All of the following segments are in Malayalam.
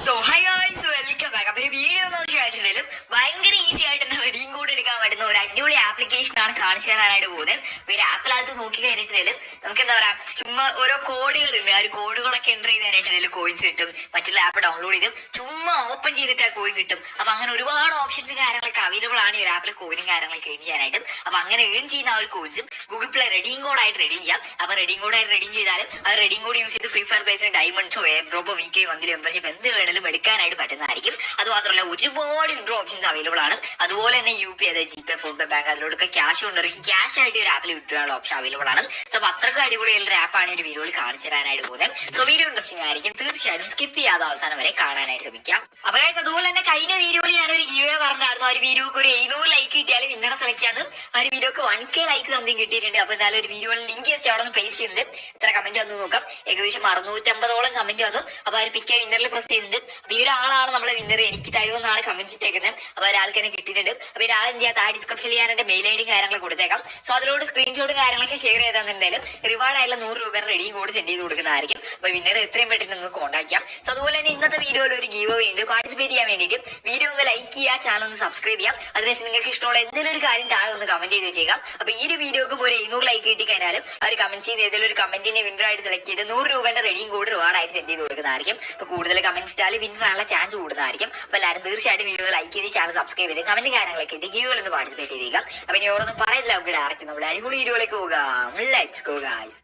So high guys, welcome back. അപ്പൊ ഒരു വീഡിയോ നോക്കിയായിട്ടുണ്ടെങ്കിലും ഭയങ്കര ഈസി ആയിട്ട് തന്നെ റെഡിയും കൂടെ എടുക്കാൻ പറ്റുന്ന ഒരു അടിപൊളി ആപ്ലിക്കേഷൻ ആണ് കാണിച്ചു തരാനായിട്ട് പോകുന്നത്. അപ്പൊ ഒരു ആപ്പിനകത്ത് നോക്കി കഴിഞ്ഞിട്ടുണ്ടെങ്കിലും നമുക്ക് എന്താ പറയാ, ചുമ്മാ ഓരോ കോഡുകൾ ഉണ്ട്. ആ ഒരു കോഡുകളൊക്കെ എൻ്റർ ചെയ്തായിട്ടുണ്ടെങ്കിലും കോയിൻസ് കിട്ടും. മറ്റുള്ള ആപ്പ് ഡൗൺലോഡ് ചെയ്ത് ചുമ്മാ ഓപ്പൺ ചെയ്തിട്ട് ആ കോയിൻ കിട്ടും. അപ്പൊ അങ്ങനെ ഒരുപാട് ഓപ്ഷൻസ് കാര്യങ്ങളൊക്കെ അവൈലബിൾ ആണ് ഈ ഒരു ആപ്പിൽ കോയിനും കാര്യങ്ങളൊക്കെ ഏൺ ചെയ്യാനായിട്ടും. അപ്പൊ അങ്ങനെ ഏൺ ചെയ്യുന്ന ആ ഒരു കോയിൻസും ഗൂഗിൾ പ്ലേ റെഡിയും കോഡായിട്ട് റെഡീം ചെയ്യാം. അപ്പൊ റെഡിയും കോഡായിട്ട് റെഡീം ചെയ്താലും ആ റെഡിയും കോഡ് യൂസ് ചെയ്ത് ഫ്രീ ഫയർ പ്ലേസിന് ഡയമണ്ട്സോ എയർ ഡ്രോപ്പോ വീക്കോ മന്ത്ലി മെമ്പർഷിപ്പ് എന്ത് വേണമെങ്കിലും എടുക്കാനായിട്ട് പറ്റുന്നതായിരിക്കും. അത് മാത്രമല്ല ഒരുപാട് വിഡ്രോ ഓപ്ഷൻസ് അവൈലബിൾ ആണ്. അതുപോലെ തന്നെ UPI, അതായത് GPay, ഫോൺ പേ, ബാങ്ക്, അതിലോടൊക്കെ ക്യാഷ് കൊണ്ടിറക്കി ക്യാഷ് ആയിട്ട് ഒരു ആപ്പിൽ വിഡ്രോ ഉള്ള ഓപ്ഷൻ അവൈലബിൾ ആണ്. സോ അപ്പൊ അത്രയ്ക്ക് അടിപൊളിയുള്ള ഒരു ആപ്പാണ് ഒരു വീഡിയോയിൽ കാണിച്ചു തരാനായിട്ട് പോകുന്നത്. സോ വീഡിയോ ഇൻട്രസ്റ്റിംഗ് ആയിരിക്കും, തീർച്ചയായിട്ടും സ്കിപ്പ് ചെയ്യാതെ അവസാനം വരെ കാണാനായിട്ട് ശ്രമിക്കാം. അപ്പൊ അതുപോലെ തന്നെ കഴിഞ്ഞ വീഡിയോയിൽ ഞാനൊരു ഗീവേ പറഞ്ഞായിരുന്നു. ആ ഒരു വീഡിയോക്ക് ഒരു 700 ലൈക്ക് കിട്ടിയാൽ വിന്നറെ സെലക്ട് ചെയ്യാന്ന്. ആ ഒരു വീഡിയോക്ക് 1K ലൈക്ക് സംതിങ് കിട്ടിയിട്ടുണ്ട്. അപ്പൊ എന്തായാലും ഒരു വീഡിയോയിൽ ലിങ്ക് ജസ്റ്റ് അവിടെ നിന്ന് പേസ്റ്റ് ചെയ്യുന്നുണ്ട്. ഇത്ര കമന്റ് വന്നു നോക്കാം. ഏകദേശം 650ഓളം കമന്റ് വന്നു. അപ്പൊ ആ ഒരു പിക്ക് വിന്നറിൽ പ്രസ് ചെയ്യുന്നുണ്ട്. അപ്പൊ ഈ ഒരാളാണ് നമ്മളെ വിന്നർ, എനിക്ക് തരുമെന്നാണ് കമന്റ് ഇട്ടേക്കുന്നത്. അപ്പൊ ഒരാൾക്ക് തന്നെ കിട്ടിയിട്ടുണ്ട്. അപ്പൊ ഒരാൾ എന്ത് ചെയ്യാം, താഴെ ഡിസ്ക്രിപ്ഷനിൽ ഞാൻ എന്റെ മെയിൽ ID കാര്യങ്ങളൊക്കെ കൊടുത്തേക്കാം. സോ അതിലോട് സ്ക്രീൻഷോട്ടും കാര്യങ്ങളൊക്കെ ഷെയർ ചെയ്താന്നുണ്ടെങ്കിലും റിവാർഡ് ആയുള്ള 100 രൂപ റെഡിയും കൂടി സെൻഡ് ചെയ്ത് കൊടുക്കുന്നതായിരിക്കും. അപ്പൊ വിന്നർ എത്രയും പെട്ടെന്ന് നിങ്ങൾക്ക് കോൺടാക്ട് ചെയ്യാം. സോ അതുപോലെ തന്നെ ഇന്നത്തെ വീഡിയോയിൽ ഒരു ഗീവ് അവേ ഉണ്ട്. പാർട്ടിസിപ്പേറ്റ് ചെയ്യാൻ വേണ്ടിയിട്ട് വീഡിയോ ഒന്ന് ലൈക്ക് ചെയ്യുക, ചാനൽ ഒന്ന് സബ്സ്ക്രൈബ് ചെയ്യാം. അതിനുശേഷം നിങ്ങൾക്ക് ഇഷ്ടമുള്ള എന്തെങ്കിലും ഒരു കാര്യം താഴെ ഒന്ന് കമന്റ് ചെയ്ത് വെച്ചേക്കാം. അപ്പൊ ഈ ഒരു വീഡിയോക്ക് ഒരു 700 ലൈക്ക് കിട്ടി കഴിഞ്ഞാലും ആ ഒരു കമന്റ് ചെയ്ത് ഏതെങ്കിലും ഒരു കമന്റിനെ വിന്നർ ആയിട്ട് സെലക്ട് ചെയ്ത് 100 രൂപന്റെ റെഡിയും കൂടി റിവാർഡ് ആയിട്ട് സെൻഡ് ചെയ്ത് കൊടുക്കുന്നതായിരിക്കും. അപ്പൊ കൂടുതൽ കമന്റ് ഇട്ടാൽ വിന്നർ ആണുള്ള ചാൻസ് കൂടുന്നതായിരിക്കും. അപ്പൊ എല്ലാവരും തീർച്ചയായിട്ടും വീഡിയോ ലൈക്ക് ചെയ്ത് ചാനൽ സബ്സ്ക്രൈബ് ചെയ്ത് കമന്റ് കാര്യങ്ങളൊക്കെ ഇട്ട് ഗീവിൽ ഒന്ന് പാർട്ടിസിപ്പേറ്റ് ചെയ്തേക്കാം. അപ്പൊ ഇനി ഓരോന്നും പറയുന്നില്ല, നമുക്ക് ഡയറക്റ്റ് നമ്മുടെ അടിപൊളി വീഡിയോയിലേക്ക് പോകാം. Let's go guys.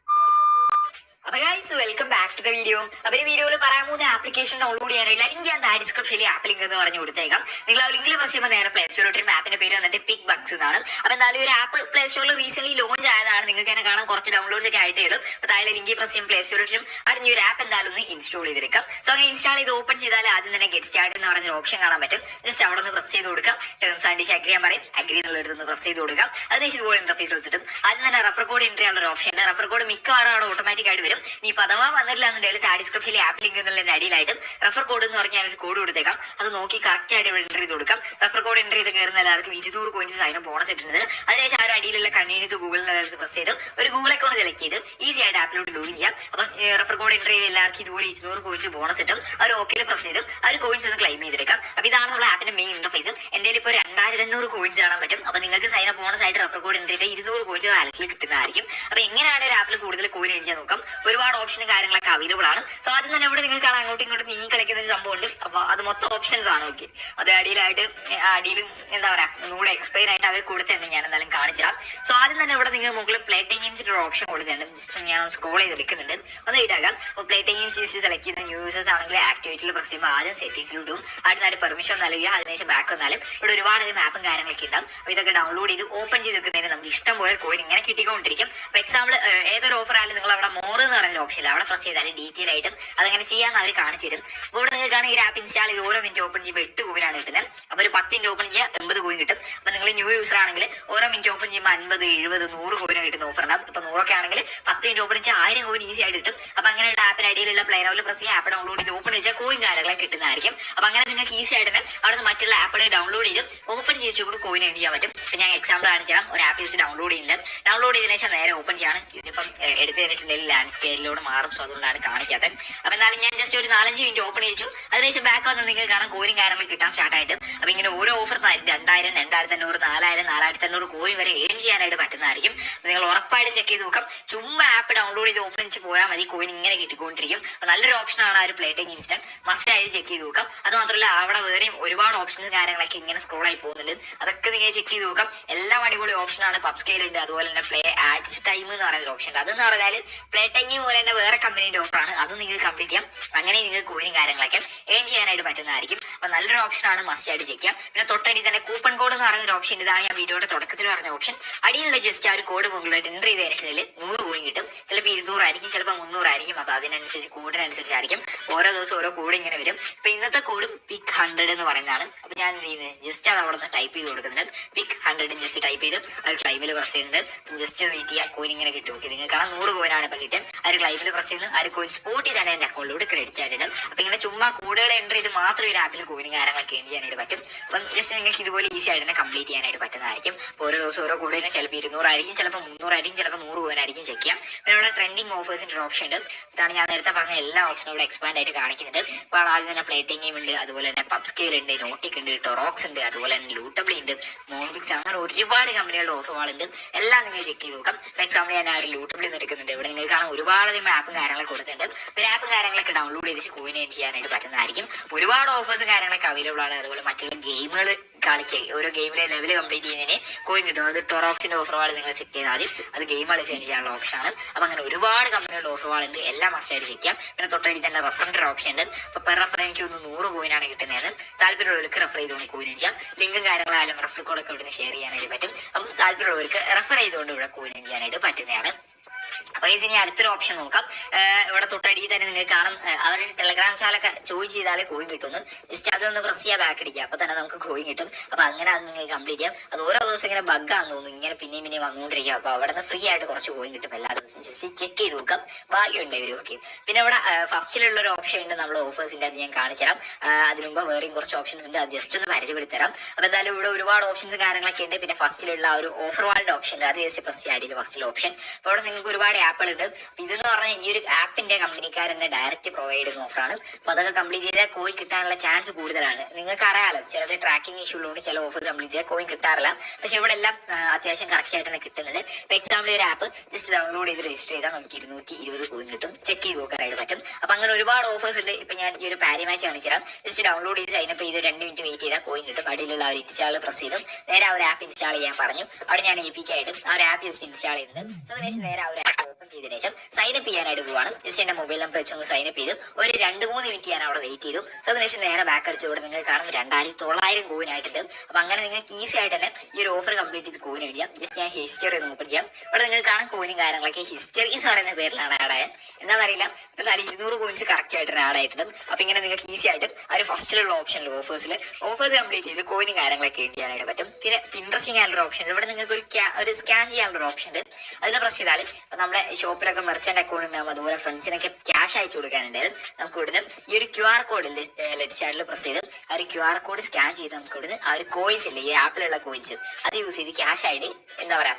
അപ്പൊ guys, welcome back to the video. അപ്പൊ ഈ വീഡിയോയിൽ പറയാൻ പോകുന്ന ആപ്ലിക്കേഷൻ ഡൗൺലോഡ് ചെയ്യാനായിട്ട് ലിങ്ക് ഞാൻ താഴെ ഡിസ്ക്രിപ്ഷനിൽ ആപ്പ് ലിങ്ക് എന്ന് പറഞ്ഞു കൊടുത്തേക്കാം. നിങ്ങൾ ആ ലിങ്കിൽ പ്രസ് ചെയ്യുമ്പോൾ നേരെ പ്ലേ സ്റ്റോറിലോട്ട് ആപ്പിന്റെ പേര് വന്നിട്ട് പിക് ബക്സ് എന്നാണ്. അപ്പൊ എന്തായാലും ഒരു ആപ്പ് പ്ലേ സ്റ്റോറിൽ റീസെന്റ് ലോഞ്ച് ആയതാണ്. നിങ്ങൾക്ക് തന്നെ കാണാൻ കുറച്ച് ഡൗൺലോഡ്സ് ഒക്കെ ആയിട്ടേ ഉള്ളൂ. അപ്പൊ താഴെ ലിങ്ക് പ്രസ് ചെയ്യും പ്ലേ സ്റ്റോറിലോട്ടും അടുത്ത ഒരു ആപ്പ് എന്തായാലും ഒന്ന് ഇൻസ്റ്റാൾ ചെയ്തെടുക്കാം. സോ അങ്ങനെ ഇൻസ്റ്റാൾ ചെയ്ത് ഓപ്പൺ ചെയ്താൽ ആദ്യം തന്നെ ഗെറ്റ് സ്റ്റാർട്ട് എന്ന് പറഞ്ഞൊരു ഓപ്ഷൻ കാണാൻ പറ്റും. ജസ്റ്റ് അവിടെ നിന്ന് പ്രസ് ചെയ്ത് കൊടുക്കാം. ടേംസ് ആൻഡ് കണ്ടീഷൻസ് അഗ്രി ചെയ്യാൻ പറയും. അഗ്രി എന്നുള്ളൊരു പ്രസ് ചെയ്ത് കൊടുക്കാം. അതിനുശേഷം ഇതുപോലെ ഇന്റർഫേസ് വെച്ചിട്ടും ആദ്യം തന്നെ റഫർ കോഡ് എൻട്രി ചെയ്യാനുള്ള ഒരു ഓപ്ഷൻ ഉണ്ട്. റഫർ കോഡ് മിക്കവാറും അവിടെ ഓട്ടോമാറ്റിക് ആയിട്ട് വരും. നീ പദവാ വന്നിട്ടില്ല എന്നുണ്ടെങ്കിൽ താഴെ ഡിസ്ക്രിപ്ഷനിൽ ആപ്പ് ലിങ്ക് എന്നുള്ളതിന്റെ അടിയിലായിട്ടും റഫർ കോഡ് എന്ന് പറഞ്ഞാൽ ഒരു കോഡ് കൊടുത്തേക്കാം. അത് നോക്കി കറക്റ്റ് ആയിട്ട് ഇവിടെ എൻട്രി ചെയ്ത് കൊടുക്കാം. റഫർ കോഡ് എൻട്രി ചെയ്ത് കയറുന്ന എല്ലാവർക്കും 200 കോയിൻസ് അതിന് ബോണസ് ഇട്ടുന്നത്. അതിനുശേഷം ആ ഒരു അടിയിലുള്ള കണ്ടിന്യൂ ഗൂഗിൾ എന്നുള്ളത് പ്രസ് ചെയ്ത് ഒരു ഗൂഗിൾ അക്കൗണ്ട് സെലക്ട് ചെയ്ത് ഈസി ആയിട്ട് ആപ്പിലോട്ട് ലോഗിൻ ചെയ്യാം. അപ്പം റഫർ കോഡ് എൻട്രി ചെയ്ത് എല്ലാവർക്കും ഇതുപോലെ 200 കോയിൻസ് ബോണസ് ഇട്ടും ആ ഒരു ഓക്കെയിൽ പ്രസ് ചെയ്ത് ആ ഒരു കോയിൻസ് ഒന്ന് ക്ലെയിം ചെയ്തെടുക്കാം. അപ്പൊ ഇതാണ് നമ്മുടെ ആപ്പിന്റെ മെയിൻ ഇന്റർഫേസ്. എന്റെ ഇപ്പോൾ 2500 കോയിൻസ് കാണാൻ പറ്റും. അപ്പൊ നിങ്ങൾക്ക് സൈൻ അപ്പ് ബോണസ് ആയിട്ട് റഫർ കോഡ് എൻട്രി ചെയ്ത് 200 കോയിൻസ് വാലറ്റിൽ കിട്ടുന്നതായിരിക്കും. അപ്പൊ എങ്ങനെയാണ് ഒരു ആപ്പിൽ കൂടുതൽ കോയിൻ അടിച്ചാൽ നോക്കാം. ഒരുപാട് ഓപ്ഷനും കാര്യങ്ങളൊക്കെ അവൈലബിൾ ആണ്. സോ ആദ്യം തന്നെ ഇവിടെ നിങ്ങൾക്ക് അങ്ങോട്ടും ഇങ്ങോട്ടും നീങ്ങി കളിക്കുന്ന ഒരു സംഭവം ഉണ്ട്. അപ്പൊ അത് മൊത്തം ഓപ്ഷൻസ് ആണ്. ഓക്കെ, അത് അടിയിലായിട്ട് അടിയിലും എന്താ പറയാ ഒന്നുകൂടെ എക്സ്പ്ലെയിൻ ആയിട്ട് അവർ കൊടുത്തിട്ടുണ്ട്. ഞാൻ എന്തായാലും കാണിച്ചിടാം. സോ ആദ്യം തന്നെ ഇവിടെ നിങ്ങൾ മുകളിൽ പ്ലേ ടൈം ഗെയിംസിന്റെ ഒരു ഓപ്ഷൻ കൊടുത്തിട്ടുണ്ട്. ജസ്റ്റ് ഞാൻ സ്ക്രോൾ ചെയ്ത് എടുക്കുന്നുണ്ട്, ഒന്ന് ഇടാക്കാം. അപ്പോൾ പ്ലേ ടൈം ഗെയിംസ് സെലക്ട് ചെയ്യുന്ന യൂസേഴ്സ് ആണെങ്കിൽ ആക്ടിവിറ്റിയിൽ പ്രസ് ചെയ്യുമ്പോൾ ആദ്യം സെറ്റിംഗ്സിലോട്ടും അടുത്ത പെർമിഷൻ നൽകുക. അതിനുശേഷം ബാക്ക് വന്നാലും ഇവിടെ ഒരുപാട് മാപ്പും കാര്യങ്ങളൊക്കെ ഉണ്ടാവും. അപ്പോൾ ഇതൊക്കെ ഡൗൺലോഡ് ചെയ്ത് ഓപ്പൺ ചെയ്ത് വെക്കുന്നതിന് നമുക്ക് ഇഷ്ടം പോലെ കോയിൻ ഇങ്ങനെ കിട്ടിക്കൊണ്ടിരിക്കും. അപ്പോൾ എക്സാമ്പിൾ ഏതൊരു ഓഫർ ആയാലും നിങ്ങൾ അവിടെ മോർ എന്ന് പറയുന്ന ഓപ്ഷൻ അവിടെ പ്രസ് ചെയ്താലും ഡീറ്റെയിൽ ആയിട്ടും അതങ്ങനെ ചെയ്യാന്ന് അവർ കാണിച്ചു തരും. അപ്പോൾ ഇവിടെ നിങ്ങൾക്ക് ഈ ആപ്പ് ഇൻസ്റ്റാൾ ചെയ്ത് ഓരോ മിനിറ്റ് ഓപ്പൺ ചെയ്യുമ്പോൾ 8 കോയിനാണ് കിട്ടുന്നത്. അപ്പോൾ ഒരു 10 മിനിറ്റ് ഓപ്പൺ ചെയ്യുക 80 കോയിൻ കിട്ടും. അപ്പോൾ നിങ്ങൾ ന്യൂ യൂസർ ആണെങ്കിൽ ഓരോ മിനിറ്റ് ഓപ്പൺ ചെയ്യുമ്പോൾ 50, 70, 100 കോയിൻ കിട്ടുന്ന ഓഫർ ഉണ്ടാവും. ഇപ്പോൾ 100 ആണെങ്കിൽ 10 മിനിറ്റ് ഓപ്പൺ ചെയ്യാൻ 1000 കോയിൻ ഈസി ആയിട്ട് കിട്ടും. അപ്പോൾ അങ്ങനെയുള്ള ആപ്പിന് അടിയിലുള്ള പ്ലേ നോട്ടിൽ പ്രസ് ചെയ്യുക, ആപ്പ് ഡൗൺലോഡ് ചെയ്ത് ഓപ്പൺ ചെയ്താൽ കോയിൻ കാര്യങ്ങളെ കിട്ടുന്നതായിരിക്കും. അപ്പോൾ അങ്ങനെ നിങ്ങൾക്ക് ഈസി ആയിട്ട് തന്നെ അവിടെ നിന്ന് മറ്റുള്ള ആപ്പുകൾ ഡൗൺലോഡ് ചെയ്ത് ഓപ്പൺ ചെയ്ത് കൂടി കോയിൻ എൻഡ് ചെയ്യാൻ പറ്റും. അപ്പോൾ ഞാൻ എക്സാമ്പിൾ കാണിച്ചു തരാം. ഒരു ആപ്പ് ജസ്റ്റ് ഡൗൺലോഡ് ചെയ്യുന്നുണ്ട്. ഡൗൺലോഡ് ചെയ്തതിനു ശേഷം നേരെ ഓപ്പൺ ചെയ്യാണ്. ഇതിപ്പം എടുത്ത് തന്നിട്ടുണ്ടെങ്കിൽ ലാൻഡ് സ്കെയിലോട് മാറും. സോ അതുകൊണ്ടാണ് കാണിക്കാത്തത്. അപ്പോൾ എന്നാലും ഞാൻ ജസ്റ്റ് ഒരു 4-5 മിനിറ്റ് ഓപ്പൺ ചെയ്തു. അതിനുശേഷം ബാക്ക് വന്ന് നിങ്ങൾക്ക് കാണാൻ കോയിൻ കാര്യങ്ങൾ കിട്ടാൻ സ്റ്റാർട്ട് ആയിട്ട്. അപ്പോൾ ഇങ്ങനെ ഓരോ ഓഫർ 2000, 2500, 4000, 4500 കോയിൻ വരെ ഏൺ ചെയ്യാനായിട്ട് പറ്റുന്നതായിരിക്കും. നിങ്ങൾ ഉറപ്പായിട്ടും ചെക്ക് ചെയ്ത് നോക്കാം. ചുമ്മാ ആപ്പ് ഡൗൺലോഡ് ചെയ്ത് ഓപ്പൺ ചെയ്ത് പോയാൽ മതി, കോയിൻ ഇങ്ങനെ കിട്ടിക്കൊണ്ടിരിക്കും. അപ്പോൾ നല്ലൊരു ഓപ്ഷനാണ് ആ ഒരു പ്ലേ ടൈം ഇൻസ്റ്റന്റ്. മസ്റ്റ് ആയിട്ട് ചെക്ക് ചെയ്ത് നോക്കാം. അത് മാത്രമല്ല അവിടെ വേറെയും ഒരുപാട് ഓപ്ഷൻസ് കാര്യങ്ങളൊക്കെ ഇങ്ങനെ സ്ക്രോൾ ആയി പോകുന്നുണ്ട്. അതൊക്കെ നിങ്ങൾ ചെക്ക് ചെയ്ത് നോക്കാം. എല്ലാം അടിപൊളി ഓപ്ഷനാണ്. പബ്സ്കെയിൽ ഉണ്ട്. അതുപോലെ തന്നെ പ്ലേ ആഡ്സ് ടൈം എന്ന് പറയുന്ന ഓപ്ഷൻ ഉണ്ട്. അതെന്ന് പറഞ്ഞാൽ പ്ലേ ടൈം പോലെ തന്നെ വേറെ കമ്പനീന്റെ ഓഫറാണ്. അത് നിങ്ങൾക്ക് കംപ്ലീറ്റ് ചെയ്യാം. അങ്ങനെ നിങ്ങൾക്ക് കോയിനും കാര്യങ്ങളൊക്കെ ഏൺ ചെയ്യാനായിട്ട് പറ്റുന്നതായിരിക്കും. അപ്പൊ നല്ലൊരു ഓപ്ഷനാണ്, മസ്റ്റ് ആയിട്ട് ചെക്ക് ചെയ്യാം. പിന്നെ തൊട്ടടി തന്നെ കൂപ്പൺ കോഡ് എന്ന് പറയുന്ന ഒരു ഓപ്ഷൻ. ഇതാണ് ഞാൻ വീഡിയോയുടെ തുടക്കത്തിൽ പറഞ്ഞ ഓപ്ഷൻ. അടിയിലുള്ള ജസ്റ്റ് ആ ഒരു കോഡ് മുകളിലായിട്ട് എൻ്റർ ചെയ്ത് കഴിഞ്ഞിട്ടുണ്ടെങ്കിൽ 100 കോയിൻ കിട്ടും. ചിലപ്പോൾ 200 ആയിരിക്കും, ചിലപ്പോൾ 300 ആയിരിക്കും. അപ്പൊ അതിനനുസരിച്ച് കോഡിനനുസരിച്ചായിരിക്കും ഓരോ ദിവസം ഓരോ കോഡ് ഇങ്ങനെ വരും. ഇപ്പൊ ഇന്നത്തെ കോഡ് പിക് 100 എന്ന് പറയുന്നതാണ്. അപ്പൊ ഞാൻ എന്ത് ചെയ്യുന്നത്, ജസ്റ്റ് അത് അവിടെ നിന്ന് ടൈപ്പ് ചെയ്ത് കൊടുക്കുന്നുണ്ട്. പിക് 100 ജസ്റ്റ് ടൈപ്പ് ചെയ്ത് ഒരു ക്ലൈമിൽ പ്രസ് ചെയ്യുന്നുണ്ട്. ജസ്റ്റ് വെയിറ്റ് ചെയ്യുക, കോയിൻ ഇങ്ങനെ കിട്ടും. ഓക്കെ, നിങ്ങൾക്ക് കാണാൻ 100 കോയിനാണ് ഇപ്പൊ കിട്ടും. ആ ഒരു ക്ലൈമിൽ പ്രസ് ചെയ്യുന്നു, ആ ഒരു കോയിൻ സ്പോട്ടിൽ തന്നെ എന്റെ അക്കൗണ്ടിലൂടെ ക്രെഡിറ്റ് ആയിട്ടുണ്ട്. അപ്പൊ ഇങ്ങനെ ചുമ്മാ കോഡുകൾ എൻ്റർ ചെയ്ത് മാത്രം ഒരു ആപ്പിൽ കോയിനും കാര്യങ്ങളൊക്കെ എൻഡ് ചെയ്യാനായിട്ട് പറ്റും. അപ്പം ജസ്റ്റ് നിങ്ങൾക്ക് ഇതുപോലെ ഈസി ആയിട്ട് തന്നെ കംപ്ലീറ്റ് ചെയ്യാനായിട്ട് പറ്റുന്നതായിരിക്കും. അപ്പോൾ ഓരോ ദിവസം ഓരോ കോഡിന് ചിലപ്പോൾ 200 ആയിരിക്കും, ചിലപ്പോൾ 300 ആയിരിക്കും, ചിലപ്പോൾ 100 കോയിൻ ആയിരിക്കും ചെക്ക് ചെയ്യാം. പിന്നെ ഇവിടെ ട്രെൻഡിങ് ഓഫേഴ്സിന്റെ ഒരു ഓപ്ഷൻ ഉണ്ട്. ഇതാണ് ഞാൻ നേരത്തെ പറഞ്ഞ എല്ലാ ഓപ്ഷനും ഇവിടെ എക്സ്പാൻഡ് ആയിട്ട് കാണിക്കുന്നുണ്ട്. അപ്പോൾ ആദ്യം തന്നെ പ്ലേറ്റിംഗ് ഗെയിം ഉണ്ട്, അതുപോലെ തന്നെ പബ് സ്കെയിൽ ഉണ്ട്, നോട്ടിക് ഉണ്ട്, ടൊറോക്സ് ഉണ്ട്, അതുപോലെ തന്നെ ലൂട്ടബിളി ഉണ്ട്, മോൺപിക്സ്, അങ്ങനെ ഒരുപാട് കമ്പനികളുടെ ഓഫറുകൾ ഉണ്ട്. എല്ലാം നിങ്ങൾ ചെക്ക് ചെയ്ത് നോക്കാം. ഫോർ എക്സാമ്പിൾ ഞാൻ ആ ഒരു ലൂട്ടബിളി എടുക്കുന്നുണ്ട്. ഇവിടെ നിങ്ങൾക്ക് കാണാൻ ഒരുപാടധികം ആപ്പും കാര്യങ്ങളൊക്കെ കൊടുത്തിട്ടുണ്ട്. ഒരു ആപ്പും കാര്യങ്ങളൊക്കെ ഡൗൺലോഡ് ചെയ്ത് കോയിൻ ഏൺ ചെയ്യാനായിട്ട് പറ്റുന്നതായിരിക്കും. ഒരുപാട് ഓഫേഴ്സും കാര്യങ്ങളൊക്കെ അവൈലബിൾ ആണ്. അതുപോലെ മറ്റുള്ള ഗെയിമുകൾ കളിക്കുക, ഓരോ ഗെയിമിലെ ലെവൽ കംപ്ലീറ്റ് ചെയ്യുന്നതിന് കോയിൻ കിട്ടും. അത് ടൊറോക്സിന്റെ ഓഫറുകൾ നിങ്ങൾ ചെക്ക് ചെയ്താൽ ആദ്യം അത് ഗെയിം കളിച്ച് ഏൺ ചെയ്യാനുള്ള ഓപ്ഷനാണ്. അപ്പൊ അങ്ങനെ ഒരുപാട് കമ്പനികളുടെ ഓഫറുകൾ ഉണ്ട്, എല്ലാം മസ്റ്റായിട്ട് ചെക്ക് ചെയ്യാം. പിന്നെ തൊട്ടടി തന്നെ റെഫറിന്റെ ഓപ്ഷൻ ഉണ്ട്. അപ്പൊ പെർ റെഫർ എനിക്ക് ഒന്ന് 100 കോയിനാണ് കിട്ടുന്നത്. താല്പര്യമുള്ളവർക്ക് റെഫർ ചെയ്തുകൊണ്ട് കോയിൻ ചെയ്യാം. ലിങ്കും കാര്യങ്ങളായാലും റെഫർ കോഡൊക്കെ ഇവിടുന്ന് ഷെയർ ചെയ്യാനായിട്ട് പറ്റും. അപ്പം താല്പര്യമുള്ളവർക്ക് റെഫർ ചെയ്തുകൊണ്ട് ഇവിടെ കോയിൻ ചെയ്യാനായിട്ട് പറ്റുന്നതാണ്. അപ്പൊ ഇനി അടുത്തൊരു ഓപ്ഷൻ നോക്കാം. ഇവിടെ തൊട്ടടി തന്നെ നിങ്ങൾക്ക് കാണും അവരുടെ ടെലഗ്രാം ചാനലൊക്കെ ജോയിൻ ചെയ്താലേ കോയിൻ കിട്ടുന്നു. ജസ്റ്റ് അതൊന്ന് പ്രസ് ചെയ്യാൻ ബാക്ക് അടിക്കുക, അപ്പൊ തന്നെ നമുക്ക് കോയിൻ കിട്ടും. അപ്പൊ അങ്ങനെ അത് നിങ്ങൾക്ക് കംപ്ലീറ്റ് ചെയ്യാം. അത് ഓരോ ദിവസം ഇങ്ങനെ ബഗ്ഗാന്ന് തോന്നുന്നു, ഇങ്ങനെ പിന്നെയും വന്നുകൊണ്ടിരിക്കുക. അപ്പൊ അവിടെ നിന്ന് ഫ്രീ ആയിട്ട് കുറച്ച് കോയിൻ കിട്ടും എല്ലാ ദിവസവും. ജസ്റ്റ് ചെക്ക് ചെയ്ത് നോക്കാം, ഭാഗ്യം ഇവർ. ഓക്കെ, പിന്നെ ഇവിടെ ഫസ്റ്റിലുള്ള ഒരു ഓപ്ഷൻ ഉണ്ട് നമ്മുടെ ഓഫേഴ്സിന്റെ, അത് ഞാൻ കാണിച്ചു തരാം. അതിന് മുമ്പ് വേറെയും കുറച്ച് ഓപ്ഷൻസ് ഉണ്ട്, അത് ജസ്റ്റ് ഒന്ന് പരിചയപ്പെടുത്തി തരാം. അപ്പൊ എന്തായാലും ഇവിടെ ഒരുപാട് ഓപ്ഷൻസ് കാര്യങ്ങളൊക്കെ ഉണ്ട്. പിന്നെ ഫസ്റ്റിലുള്ള ആ ഒരു ഓഫർ വാളിന്റെ ഓപ്ഷൻ ഉണ്ട്, അത് ജസ്റ്റ് പ്രസ് ചെയ്യാൻ ഫസ്റ്റിലെ ഓപ്ഷൻ. അപ്പോൾ അവിടെ നിങ്ങൾക്ക് ഒരുപാട് ആപ്പുകൾ ഉണ്ട്. ഇതെന്ന് പറഞ്ഞാൽ ഈ ഒരു ആപ്പിന്റെ കമ്പനിക്കാരനെ ഡയറക്റ്റ് പ്രൊവൈഡ് ചെയ്യുന്ന ഓഫറാണ്. അപ്പൊ അതൊക്കെ കംപ്ലീറ്റ് ചെയ്താൽ കോയിൻ കിട്ടാനുള്ള ചാൻസ് കൂടുതലാണ്. നിങ്ങൾക്ക് അറിയാലോ, ചിലത് ട്രാക്കിംഗ് ഇഷ്യൂ ഉള്ളതുകൊണ്ട് ചില ഓഫേഴ്സ് കംപ്ലീറ്റ് ചെയ്താൽ കോയിൻ കിട്ടാറില്ല. പക്ഷെ ഇവിടെ എല്ലാം അത്യാവശ്യം കറക്റ്റ് ആയിട്ട് തന്നെ കിട്ടുന്നുണ്ട്. ഇപ്പൊ എക്സാമ്പിൾ ഒരു ആപ്പ് ജസ്റ്റ് ഡൗൺലോഡ് ചെയ്ത് രജിസ്റ്റർ ചെയ്താൽ നമുക്ക് 220 കോയിൻ കിട്ടും. ചെക്ക് ചെയ്ത് നോക്കാനായിട്ട് പറ്റും. അപ്പൊ അങ്ങനെ ഒരുപാട് ഓഫേഴ്സ് ഉണ്ട്. ഇപ്പൊ ഞാൻ ഈ ഒരു പാരി മാച്ച് കാണിച്ചു തരാം. ജസ്റ്റ് ഡൗൺലോഡ് ചെയ്ത് സൈനപ്പ് ചെയ്ത് 2 മിനിറ്റ് വെയിറ്റ് ചെയ്താൽ കോയിൻ കിട്ടും. അടിയിലുള്ള ഒരു ഇൻസ്റ്റാൾ പ്രസ് ചെയ്തും നേരെ ആ ഒരു ആപ്പ് ഇൻസ്റ്റാൾ ചെയ്യാൻ പറഞ്ഞു. അവിടെ ഞാൻ APK ആയിട്ടും ആ ഒരു ആപ്പ് ജസ്റ്റ് ഇൻസ്റ്റാൾ ചെയ്യുന്നുണ്ട്. സോ അതിനുശേഷം നേരെ ആ ഒരു ആപ്പ് ഓപ്പൺ ചെയ്തതിനു ശേഷം സൈനപ്പ് ചെയ്യാനായിട്ട് പോവാണ്. ജസ്റ്റ് എന്റെ മൊബൈൽ നമ്പർ വെച്ച് ഒന്ന് സൈനപ്പ് ചെയ്തു. ഒരു 2-3 മിനിറ്റ് ഞാൻ അവിടെ വെയിറ്റ് ചെയ്തു. സോ അതിനുശേഷം നേരെ ബാക്ക് അടിച്ച് ഇവിടെ നിങ്ങൾ കാണും 2900 കോയിൻ ആയിട്ടുണ്ട്. അപ്പൊ അങ്ങനെ നിങ്ങൾക്ക് ഈസി ആയിട്ട് തന്നെ ഈ ഒരു ഓഫർ കംപ്ലീറ്റ് ചെയ്ത് കോയിൻ അടിക്കാം. ജസ്റ്റ് ഞാൻ ഹിസ്റ്ററി ഒന്ന് ഓപ്പൺ ചെയ്യാം. ഇവിടെ നിങ്ങൾ കാണാൻ കോയിനും കാര്യങ്ങളൊക്കെ ഹിസ്റ്ററി എന്ന് പറയുന്ന പേരിലാണ് ആഡ് ആയത്. എന്താണെന്നറിയില്ല, ഇപ്പൊ 200 കോയിൻസ് കറക്റ്റ് ആയിട്ട് ആഡ് ആയിട്ടുണ്ട്. അപ്പൊ ഇങ്ങനെ നിങ്ങൾക്ക് ഈസി ആയിട്ട് ആ ഒരു ഫസ്റ്റിലുള്ള ഓപ്ഷനിൽ ഓഫേഴ്സ് കംപ്ലീറ്റ് ചെയ്ത് കോയിനും കാര്യങ്ങളൊക്കെ ഏൺ ചെയ്യാനായിട്ട് പറ്റും. പിന്നെ ഇൻട്രസ്റ്റിംഗ് ആയിട്ടുള്ള ഓപ്ഷൻ ഉണ്ട്. ഇവിടെ നിങ്ങൾക്ക് ഒരു സ്കാൻ ചെയ്യാനുള്ള ഒരു ഓപ്ഷൻ ഉണ്ട്. അതിൽ പ്രസ് ചെയ്താൽ നമ്മുടെ ഷോപ്പിലൊക്കെ മെർച്ചന്റ് അക്കൗണ്ട് ഉണ്ടാകും, അതുപോലെ ഫ്രണ്ട്സിനൊക്കെ ക്യാഷ് അയച്ചു കൊടുക്കാനുണ്ടായാലും നമുക്ക് ഇവിടുന്ന് ഈ ഒരു QR കോഡ് ലെഫ്റ്റ് സൈഡിൽ പ്രസ് ചെയ്ത് ആ ഒരു QR കോഡ് സ്കാൻ ചെയ്ത് നമുക്ക് ഇവിടുന്ന് ആ ഒരു കോയിൻസ് ഇല്ലേ, ഈ ആപ്പിലുള്ള കോയിൻസ് അത് യൂസ് ചെയ്ത് ക്യാഷ് ആയിട്ട് എന്താ പറയാ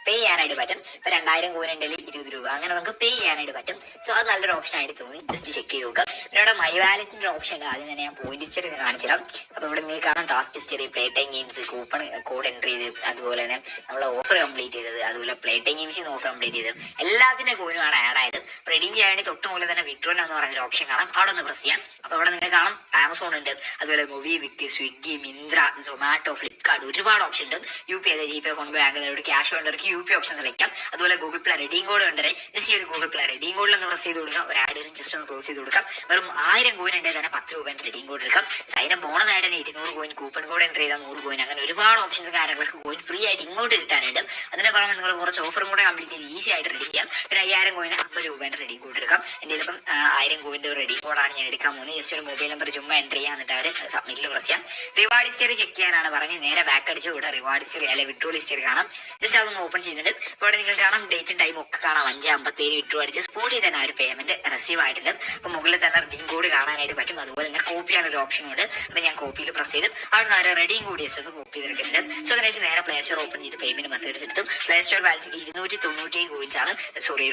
പേ ചെയ്യാനായിട്ട് പറ്റും. ഇപ്പൊ 2000 കോയിൻ ഉണ്ടെങ്കിൽ 20 രൂപ അങ്ങനെ നമുക്ക് പേ ചെയ്യാനായിട്ട് പറ്റും. സോ അത് നല്ലൊരു ഓപ്ഷൻ ആയിട്ട് തോന്നി. ജസ്റ്റ് ചെക്ക് ചെയ്ത് നോക്കാം. പിന്നെ ഇവിടെ മൈ വാലറ്റിന്റെ ഓപ്ഷൻ ഉണ്ട്. ആദ്യം തന്നെ ഞാൻ പോയിന്റ് ഹിസ്റ്ററി കാണിച്ചു തരാം. അപ്പൊ ഇവിടെ നിങ്ങൾക്ക് കാണാം task history, play time games, coupon code entry ചെയ്ത്, അതുപോലെ തന്നെ നമ്മളെ ഓഫർ കംപ്ലീറ്റ് ചെയ്തത്, അതുപോലെ പ്ലേ ടൈം ഗെയിംസിന് ഓഫർ കംപ്ലീറ്റ് ചെയ്തത്, എല്ലാത്തിന്റെ കോയിനുമാണ് ആഡ് ആയത്. റെഡീം ചെയ്യാനായിട്ട് തൊട്ട് മുകളിൽ തന്നെ വിക്ടോൺ എന്ന് പറഞ്ഞൊരു ഓപ്ഷൻ കാണാം. അവിടെ ഒന്ന് പ്രസ് ചെയ്യാം. അപ്പൊ ഇവിടെ നിങ്ങൾക്ക് കാണാം ആമസോൺ ഉണ്ട്, അതുപോലെ മൊബിക്വിക്ക്, സ്വിഗ്ഗി, മിന്ത്ര, സൊമാറ്റോ, ഫ്ലിപ്കാർട്ട്, ഒരുപാട് ഓപ്ഷൻ ഉണ്ട്. UPI, GPay, PhonePe, bank, cash വേണ്ടവർക്ക് UPI ഓപ്ഷൻ സെലക്ട് ചെയ്യാം. അതുപോലെ ഗൂഗിൾ പ്ലേ റെഡീം കോഡ് ഉണ്ടേ, ജസ്റ്റ് ഈ ഒരു ഗൂഗിൾ പ്ലേ റെഡീം കോഡിൽ ഒന്ന് പ്രസ് ചെയ്ത് കൊടുക്കാം. ഒരു ആഡ് ജസ്റ്റ് ഒന്ന് ക്ലോസ് ചെയ്ത് കൊടുക്കാം. വെറും 1000 കോയിൻ ഉണ്ടെങ്കിൽ തന്നെ 10 രൂപ റെഡീം കോഡ് എടുക്കാം. സൈന ബോണസ് ആയിട്ട് തന്നെ 200 കോയിൻ, കൂപ്പൺ കോഡ് എൻ്റർ ചെയ്താൽ 100 കോയിൻ, അങ്ങനെ ഒരുപാട് ഓപ്ഷൻസ് കാര്യങ്ങളൊക്കെ കോയിൻ ഫ്രീ ആയിട്ട് ഇങ്ങോട്ട് കിട്ടാനുണ്ട്. അതിനെ പറയുമ്പോൾ നിങ്ങൾ കുറച്ച് ഓഫറും കൂടെ കംപ്ലീറ്റ് ചെയ്ത് ഈസി ആയിട്ട് റെഡി ചെയ്യാം. പിന്നെ 5000 കോയിന് 50 രൂപേൻ്റെ റെഡീം കോഡ് എടുക്കാം. എൻ്റെ ഇപ്പം 1000 കോയിൻ്റെ റെഡീം കോഡാണ് ഞാൻ എടുക്കാൻ പോകുന്നത്. ജസ്റ്റ് ഒരു മൊബൈൽ നമ്പർ ചുമ്മാ എൻ്റർ ചെയ്യാൻ, എന്നിട്ട് അവർ സബ്മിറ്റിൽ പ്രസ് ചെയ്യാം. റിവാർഡ് ഹിസ്റ്ററി ചെക്ക് ചെയ്യാനാണ് പറഞ്ഞ് നേരെ ബാക്ക് അടിച്ച് ഇവിടെ റിവാർഡ് ഹിസ്റ്ററി അല്ലെങ്കിൽ വിഡ്രോൾ ഹിസ്റ്ററി കാണാം. ജസ്റ്റ് അതൊന്ന് ഓപ്പൺ ചെയ്യുന്നുണ്ട്. ഇപ്പോൾ ഇവിടെ നിങ്ങൾ കാണാം ഡേറ്റും ടൈം ഒക്കെ കാണാം. 5:57 വിഡ്രോ അടിച്ച് സ്പോട്ടിൽ തന്നെ ഒരു പേയ്മെന്റ് റിസീവ് ആയിട്ടുണ്ട്. അപ്പൊ മുകളിൽ തന്നെ റെഡീം കോഡ് കാണാനായിട്ട് പറ്റും. അതുപോലെ തന്നെ കോപ്പി ചെയ്യാൻ ഒരു ഓപ്ഷൻ ഉണ്ട്. അപ്പൊ ഞാൻ കോപ്പിയിൽ പ്രസ് ചെയ്ത് അവിടെ നിന്ന് റെഡീം കോഡ് ജസ്റ്റ് ഒന്ന് കോപ്പി ചെയ്തെടുക്കുന്നുണ്ട്. സോ അതിനുശേഷം നേരെ പ്ലേ സ്റ്റോർ ഓപ്പൺ ചെയ്ത് പേയ്മെന്റ് മെത്തേഡ്സ് എടുത്തും പ്ലേ സ്റ്റോർ ബാലൻസ് 297 കോയിൻസ് ആണ്,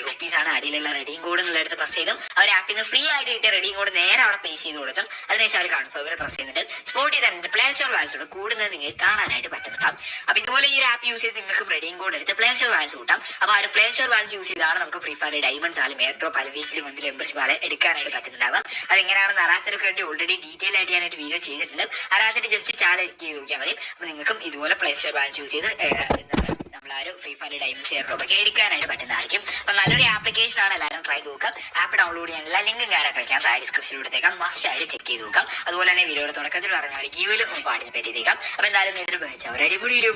റുപ്പീസ് ആണ്. അടിയിലുള്ള റെഡീം കോഡ് എന്നുള്ളടുത്ത് പ്രസ് ചെയ്തും അവർ ആപ്പിൽ നിന്ന് ഫ്രീ ആയിട്ട് കിട്ടിയ റെഡീം കോഡ് നേരെ അവിടെ പേ ചെയ്ത് കൊടുത്തും അതിനുശേഷം അവർ കൺഫേമിൽ പ്രസ് ചെയ്യുന്നുണ്ട്. സ്പോട്ടിൽ തന്നെ പ്ലേ സ്റ്റോർ ബാലൻസ് കൂടുന്നത് നിങ്ങൾക്ക് കാണാനായിട്ട് പറ്റുന്നുണ്ടാവും. അപ്പൊ ഇതുപോലെ ഈ ഒരു ആപ്പ് യൂസ് ചെയ്ത് നിങ്ങൾക്ക് റെഡീം കോഡ് എടുത്ത് പ്ലേ സ്റ്റോർ ബാലൻസ് കൂട്ടാം. അപ്പൊ ആ ഒരു പ്ലേ സ്റ്റോർ ബാലൻസ് യൂസ് ചെയ്താണ് നമുക്ക് ഫ്രീ ഫയർ ഡയമണ്ട്സ് ആലും എയർ ഡ്രോപ്പ് ആലും വീക്കിലി മന്ത്ലി മെമ്പർഷിപ്പ് ആലും എടുക്കാനായിട്ട് പറ്റുന്നുണ്ടാവാം. അതെങ്ങനെയാണെന്ന് അറിയാത്തവർക്ക് വേണ്ടി ഓൾറെഡി ഡീറ്റെയിൽ ആയിട്ട് ഞാനായിട്ട് വീഡിയോ ചെയ്തിട്ടുണ്ട്. അറിയാത്തിട്ട് ജസ്റ്റ് ചാനൽ ചെയ്ത് നോക്കിയാൽ മതി. അപ്പൊ നിങ്ങൾക്കും ഇതുപോലെ പ്ലേ സ്റ്റോർ ബാലൻസ് യൂസ് ചെയ്ത് നമ്മളാരും free fire diamonds air drop ഒക്കെ എടുക്കാനായിട്ട് പറ്റുന്നതായിരിക്കും. അപ്പൊ നല്ലൊരു ആപ്ലിക്കേഷൻ ആണ്, എല്ലാവരും ട്രൈ നോക്കാം. ആപ്പ് ഡൗൺലോഡ് ചെയ്യാൻ എല്ലാ ലിങ്കും കാര്യങ്ങളൊക്കെ താഴെ ഡിസ്ക്രിപ്ഷനിൽ കൊടുത്തേക്കാം. മസ്റ്റ് ആയിട്ട് ചെക്ക് ചെയ്ത് നോക്കാം. അതുപോലെ തന്നെ വീഡിയോയുടെ തുടക്കത്തിൽ പറഞ്ഞാൽ ഗീവിലും പാർട്ടിസിപ്പേറ്റ് ചെയ്തേക്കാം. അപ്പൊ എന്തായാലും ഇതിൽ ഒരു അടിപൊളി വീഡിയോ